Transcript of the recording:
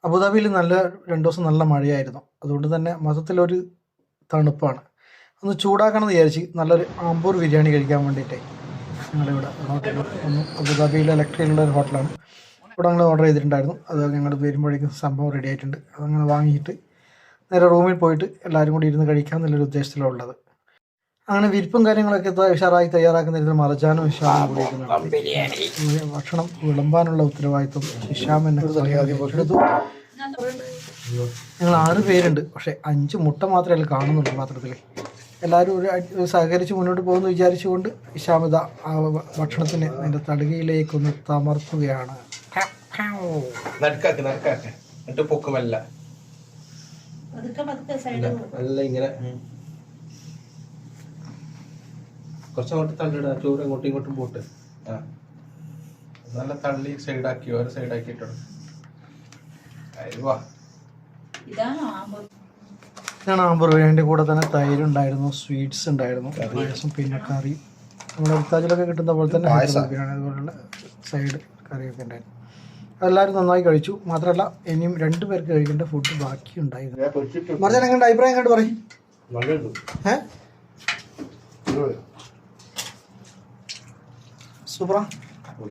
അബുദാബിയിൽ നല്ല 2 ദിവസം നല്ല മഴയായിരുന്നു. അതുകൊണ്ട് തന്നെ മൊത്തത്തിലൊരു തണുപ്പാണ്. ഒന്ന് ചൂടാക്കണമെന്ന് വിചാരിച്ച് നല്ലൊരു ആമ്പൂർ ബിരിയാണി കഴിക്കാൻ വേണ്ടിയിട്ടേ ഞങ്ങളിവിടെ ഹോട്ടലിൽ ഒന്ന് അബുദാബിയിലെ ഇലക്ട്രിയിലുള്ള ഒരു ഹോട്ടലാണ്. ഇവിടെ ഞങ്ങൾ ഓർഡർ ചെയ്തിട്ടുണ്ടായിരുന്നു. അത് ഞങ്ങൾ വരുമ്പോഴേക്കും സംഭവം റെഡി ആയിട്ടുണ്ട്. അതങ്ങനെ വാങ്ങിയിട്ട് നേരെ റൂമിൽ പോയിട്ട് എല്ലാവരും കൂടി ഇരുന്ന് കഴിക്കാമെന്നുള്ളൊരു ഉദ്ദേശത്തിലുള്ളത്. അങ്ങനെ വിരിപ്പും കാര്യങ്ങളൊക്കെ ഉഷാറായി തയ്യാറാക്കുന്ന മറജാനും ഹിഷാമും കൂടി ഇരുന്നുണ്ട്. ഭക്ഷണം വിളമ്പാനുള്ള ഉത്തരവാദിത്വം ഹിഷാം എന്നെ എടുത്തു. ഞങ്ങൾ 6 പേരുണ്ട്. പക്ഷേ 5 മുട്ട മാത്രമേ കാണുന്നുള്ളൂ പാത്രത്തിൽ. എല്ലാവരും ഒരു സഹകരിച്ച് മുന്നോട്ട് പോകുമെന്ന് വിചാരിച്ചുകൊണ്ട് ഹിഷാമിത ആ ഭക്ഷണത്തിന് അതിൻ്റെ തടുകയിലേക്കൊന്ന് തമർത്തുകയാണ്. കുറച്ചങ്ങോട്ട് തള്ളിടാ, ചോറ് അങ്ങോട്ടും ഇങ്ങോട്ടും പോട്ട്. നല്ല തള്ളി സൈഡാക്കി ഓരോ സൈഡാക്കിട്ടോ. ഇതാണ് ആമ്പൂർ ബിരിയാണിൻ്റെ കൂടെ തന്നെ തൈരുണ്ടായിരുന്നു, സ്വീറ്റ്സ് ഉണ്ടായിരുന്നു, പായസം, പിന്നെ കറി. നമ്മുടെ ഉത്താജിലൊക്കെ കിട്ടുന്ന പോലെ തന്നെ ബിരിയാണി അതുപോലുള്ള സൈഡ് കറിയൊക്കെ ഉണ്ടായിരുന്നു. അതെല്ലാവരും നന്നായി കഴിച്ചു. മാത്രമല്ല ഇനിയും 2 പേർക്ക് കഴിക്കേണ്ട ഫുഡ് ബാക്കി ഉണ്ടായിരുന്നു. മറിച്ചാൽ എങ്ങനെ അഭിപ്രായം കണ്ട് പറയും. സൂപ്പറാ.